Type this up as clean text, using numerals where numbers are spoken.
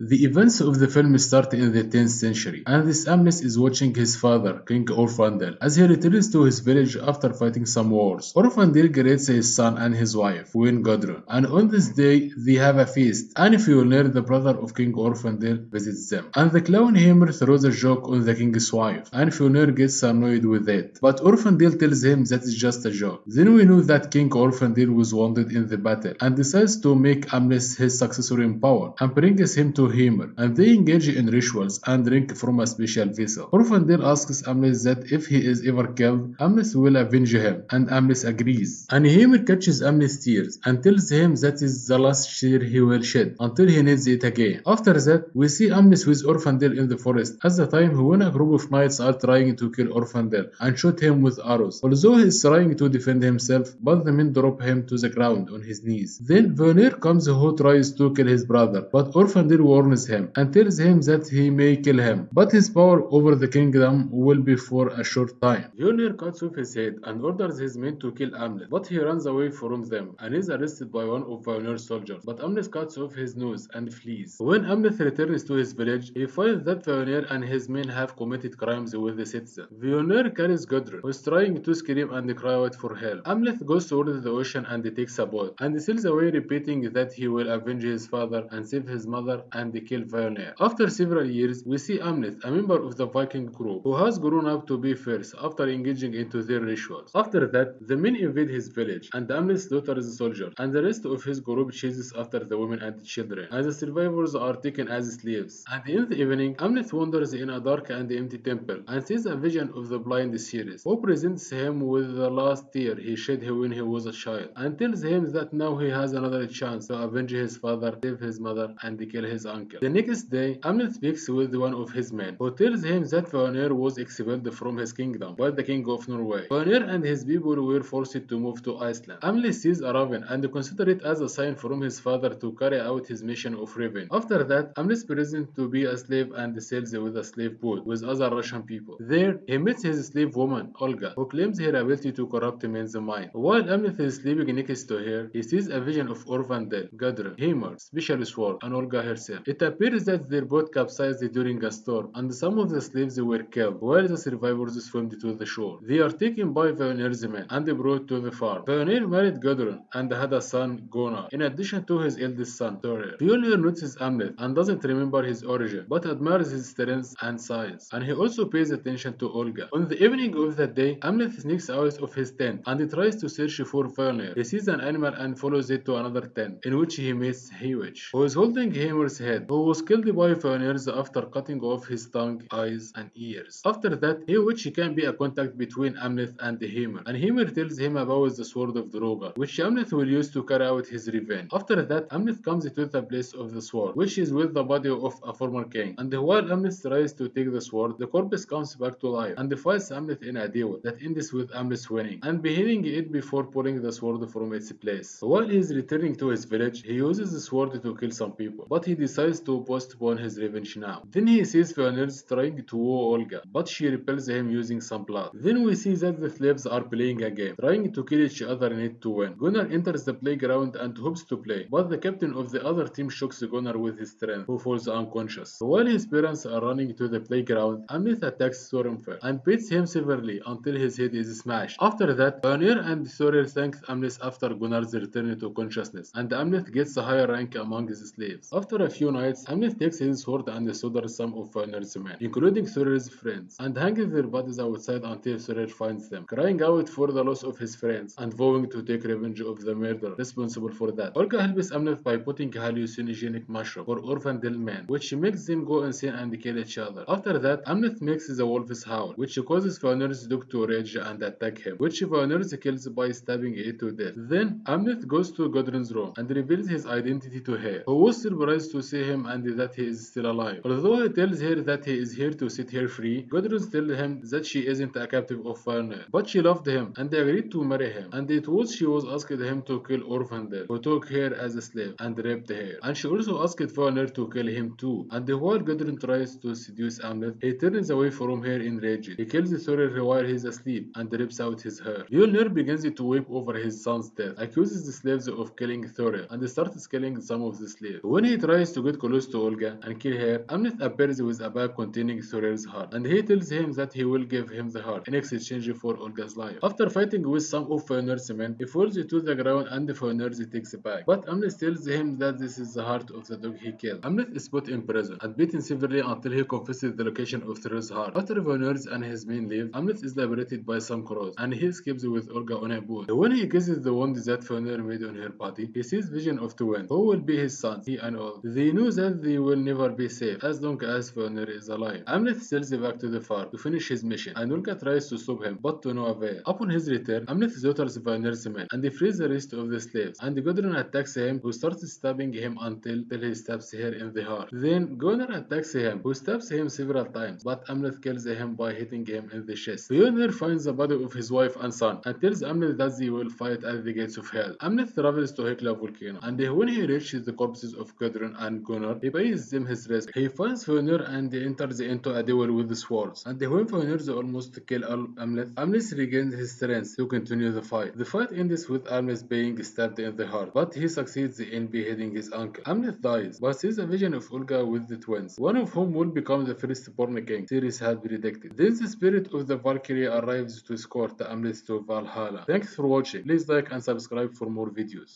The events of the film start in the 10th century, and this Amnes is watching his father, King Orfandel, as he returns to his village after fighting some wars. Orfandel greets his son and his wife, Queen Gudrun, and on this day they have a feast, and Fionir, the brother of King Orfandel, visits them. And the clown Hammer throws a joke on the king's wife, and Fionir gets annoyed with it. But Orfandel tells him that it's just a joke. Then we know that King Orfandel was wounded in the battle, and decides to make Amnes his successor in power, and brings him to Hammer, and they engage in rituals and drink from a special vessel. Orfandel asks Amnes that if he is ever killed, Amnes will avenge him, and Amnes agrees. And Hammer catches Amnes' tears and tells him that is the last tear he will shed until he needs it again. After that, we see Amnes with Orfandel in the forest at the time when a group of knights are trying to kill Orfandel and shoot him with arrows. Although he is trying to defend himself, but the men drop him to the ground on his knees. Then Verner comes who tries to kill his brother, but Orfandel warns him and tells him that he may kill him, but his power over the kingdom will be for a short time. Verner cuts off his head and orders his men to kill Amnes, but he runs away from them and is arrested by one of Verner's soldiers. But Amnes cuts off his nose and flees. When Amnes returns to his village, he finds that Verner and his men have committed crimes with the citizens. Verner carries Gudrun, who is trying to scream and cry out for help. Amnes goes towards the ocean and takes a boat, and sails away repeating that he will avenge his father and save his mother and kill Verner. After several years, we see Amnes, a member of the Viking group, who has grown up to be fierce after engaging into their rituals. After that, the men invade his village, and Amnes slaughters the soldier, and the rest of his group chases after the women and children, and the survivors are taken as slaves. And in the evening, Amnes wanders in a dark and empty temple, and sees a vision of the blind Ceres, who presents him with the last tear he shed when he was a child, and tells him that now he has another chance to avenge his father, save his mother, and kill his uncle. The next day, Amnes speaks with one of his men, who tells him that Vanir was expelled from his kingdom by the king of Norway. Vanir and his people were forced to move to Iceland. Amnes sees a raven and considers it as a sign from his father to carry out his mission of revenge. After that, Amnes pretends to be a slave and sails with a slave boat with other Russian people. There, he meets his slave woman, Olga, who claims her ability to corrupt men's mind. While Amnes is sleeping next to her, he sees a vision of Orvandel, Gudrun, Hymir, special sword, and Olga herself. It appears that their boat capsized during a storm, and some of the slaves were killed, while the survivors swam to the shore. They are taken by Vanir's men and brought to the farm. Vanir married Gudrun and had a son, Gunnar, in addition to his eldest son, Thorir. Fjolnir notices Amnet and doesn't remember his origin, but admires his strength and size, and he also pays attention to Olga. On the evening of that day, Amnet sneaks out of his tent and tries to search for Fjolnir. He sees an animal and follows it to another tent, in which he meets Hewich, who is holding Hymir's head, who was killed by Fjolnir after cutting off his tongue, eyes, and ears. After that, Hewich can be a contact between Amnet and Hymir, and Hymir tells him about the sword of Drogar, which Amnet will use to carry out his revenge. After that, Amnet comes to the place of the sword, which is with the body of a former king, and while Amnet tries to take the sword, the corpse comes back to life and fights Amnet in a duel that ends with Amnet winning and beheading it before pulling the sword from its place. While he is returning to his village, he uses the sword to kill some people, but he decides to postpone his revenge now. Then he sees Fjolnir trying to woo Olga, but she repels him using some blood. Then we see that the slaves are playing a game, trying to kill each other in it to win. Gunnar enters the playground and hopes to play, but the captain of the other team shocks Gunnar with his strength, who falls unconscious. While his parents are running to the playground, Amnet attacks Thorinfer and beats him severely until his head is smashed. After that, Vanir and Thorir thank Amnet after Gunnar's return to consciousness, and Amnet gets a higher rank among his slaves. After a few nights, Amnet takes his sword and slaughters some of Vanir's men, including Thorir's friends, and hangs their bodies outside until Thorir finds them, crying out for the loss of his friends and vowing to take revenge of the murderer responsible for that. Olga helps Amnet by putting hallucinogenic mushroom for Orvandel men, which makes them go insane and kill each other. After that, Amnet makes the wolves howl, which causes Vanir's dog to rage and attack him, which Vanir kills by stabbing it to death. Then Amnet goes to Gudrun's room and reveals his identity to her, who was surprised to see him and that he is still alive. Although he tells her that he is here to set her free, Gudrun tells him that she isn't a captive of Vanir, but she loved him and agreed to marry him, and it was she was asked him to kill Orvandel, who took her as a slave and raped her, and she also asked Vanir to kill him too. And while Gudrun tries to seduce Amnet, he turns away from her enraged. He kills Thorir while he is asleep and rips out his hair. Mjolnir begins to weep over his son's death, accuses the slaves of killing Thorir, and starts killing some of the slaves. When he tries to get close to Olga and kill her, Amleth appears with a bag containing Thorer's heart, and he tells him that he will give him the heart in exchange for Olga's life. After fighting with some of Fëanor's men, he falls to the ground and Fëanor takes it back. But Amleth tells him that this is the heart of the dog he killed. Amleth is put in prison and beaten severely until he confesses the location of Thorer's heart. After Fëanor and his men leave, Amleth is liberated by some crows, and he escapes with Olga on a boat. When he kisses the wound that Fëanor made on her body, he sees vision of twins, who will be his sons, he and Olga. They know that they will never be safe as long as Fëanor is alive. Amleth sails back to the farm to finish his mission, and Olga tries to stop him, but to no avail. Upon his return, Amleth slaughters Fëanor's men, and they frees the rest of the slaves, and Gudrun attacks him, who starts stabbing him until he stabs her in the heart. Then Gunnar attacks him, who stabs him several times, but Amleth kills him by hitting him in the chest. Fëanor finds the body of his wife and son, and tells Amleth that they will fight at the gates of hell. Amleth travels to Hekla volcano, and when he reaches the corpses of Gudrun and Gunnar, he pays them his respect. He finds Fëanor and enters into a duel with the swords, and when Fëanor almost kill Amleth, Amleth regains his strength to continue the fight. The fight ends with Amleth being stabbed in the heart, but he succeeds in beheading his uncle. Amleth dies, but sees a vision of Olga with the twins, one of whom will become the firstborn king Ceres had predicted. Then the spirit of the Valkyrie arrives to escort Amleth to Valhalla. Thanks for watching. Please like and subscribe for more videos.